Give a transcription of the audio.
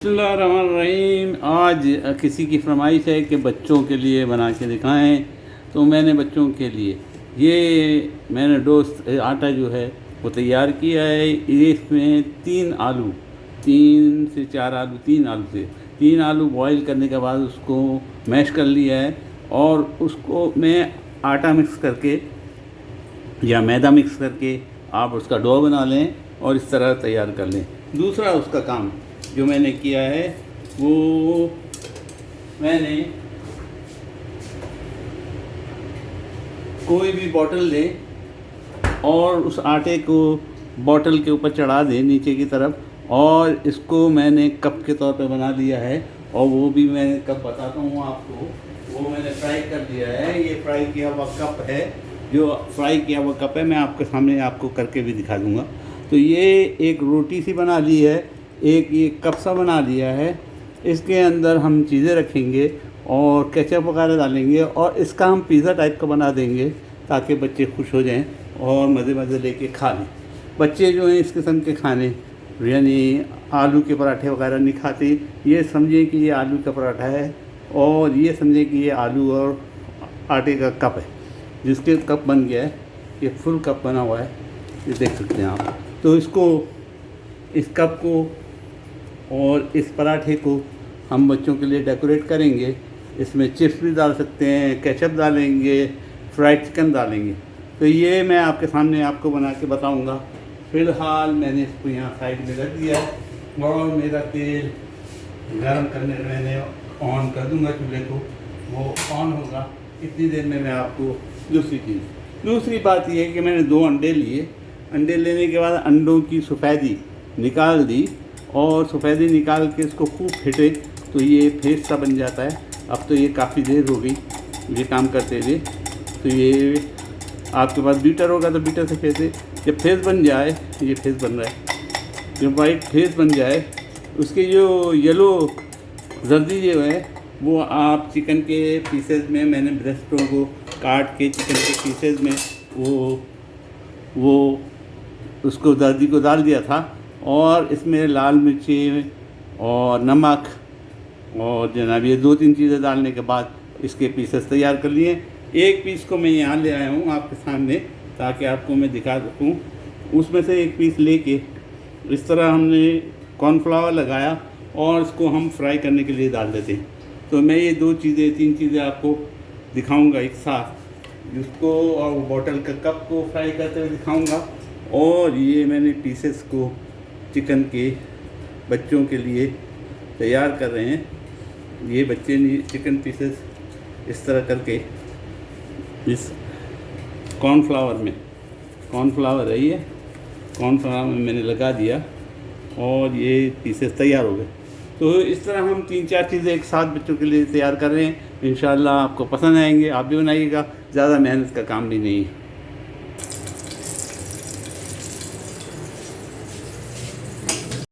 बिस्मिल्लाहिर्रहमानिर्रहीम। आज किसी की फरमाइश है कि बच्चों के लिए बना के दिखाएं, तो मैंने बच्चों के लिए ये मैंने दोस्त आटा जो है वो तैयार किया है। इसमें 3 आलू 3 आलू बॉईल करने के बाद उसको मैश कर लिया है और उसको मैं आटा मिक्स करके या मैदा मिक्स करके आप उसका डो बना लें और इस तरह तैयार कर लें। दूसरा उसका काम जो मैंने किया है वो मैंने कोई भी बॉटल लें और उस आटे को बॉटल के ऊपर चढ़ा दें नीचे की तरफ, और इसको मैंने कप के तौर पे बना लिया है। और वो भी मैं कप बताता हूँ आपको, वो मैंने फ्राई कर दिया है। ये फ्राई किया हुआ कप है, जो फ्राई किया हुआ कप है मैं आपके सामने आपको करके भी दिखा दूँगा। तो ये एक रोटी सी बना ली है, एक ये कप सा बना लिया है। इसके अंदर हम चीज़ें रखेंगे और केचप वगैरह डालेंगे और इसका हम पिज़्ज़ा टाइप का बना देंगे ताकि बच्चे खुश हो जाएं और मज़े मज़े लेके खा लें। बच्चे जो हैं इस किस्म के खाने यानी आलू के पराठे वगैरह नहीं खाते, ये समझें कि ये आलू का पराठा है और ये समझें कि ये आलू और आटे का कप है, जिसके कप बन गया है। ये फुल कप बना हुआ है, ये देख सकते हैं आप। तो इसको, इस कप को और इस पराठे को हम बच्चों के लिए डेकोरेट करेंगे। इसमें चिप्स भी डाल सकते हैं, केचप डालेंगे, फ्राइड चिकन डालेंगे। तो ये मैं आपके सामने आपको बना के बताऊंगा। फ़िलहाल मैंने इसको यहाँ साइड में रख दिया है और मेरा तेल गरम करने मैंने ऑन कर दूंगा चूल्हे को, वो ऑन होगा। इतनी देर में मैं आपको दूसरी बात ये है कि मैंने 2 अंडे लिए। अंडे लेने के बाद अंडों की सफ़ेदी निकाल दी और सफ़ेदी निकाल के इसको खूब फेंटे तो ये फेस सा बन जाता है। अब तो ये काफ़ी देर हो गई ये काम करते हुए, तो ये आपके पास बीटर होगा तो बीटर से फेंटे। जब फेस बन जाए, ये फेस बन रहा है, जब वाइट फेस बन जाए उसके जो येलो जर्दी जो है वो आप चिकन के पीसेस में, मैंने ब्रेस्टों को काट के चिकन के पीसेस में वो उसको जर्दी को डाल दिया था और इसमें लाल मिर्ची और नमक और जनाब ये 2-3 चीज़ें डालने के बाद इसके पीसेस तैयार कर लिए। एक पीस को मैं यहाँ ले आया हूँ आपके सामने ताकि आपको मैं दिखा सकूँ। उसमें से एक पीस लेके इस तरह हमने कॉर्नफ्लावर लगाया और इसको हम फ्राई करने के लिए डाल देते हैं। तो मैं ये 3 चीज़ें आपको दिखाऊँगा एक साथ, जिसको और बॉटल का कप को फ्राई करते हुए दिखाऊँगा। और ये मैंने पीसेस को चिकन के बच्चों के लिए तैयार कर रहे हैं। ये बच्चे चिकन पीसेस इस तरह करके इस कॉर्नफ्लावर है, ये कॉर्नफ्लावर में मैंने लगा दिया और ये पीसेस तैयार हो गए। तो इस तरह हम 3-4 चीज़ें एक साथ बच्चों के लिए तैयार कर रहे हैं। इंशाल्लाह आपको पसंद आएंगे, आप भी बनाइएगा। ज़्यादा मेहनत का काम भी नहीं है।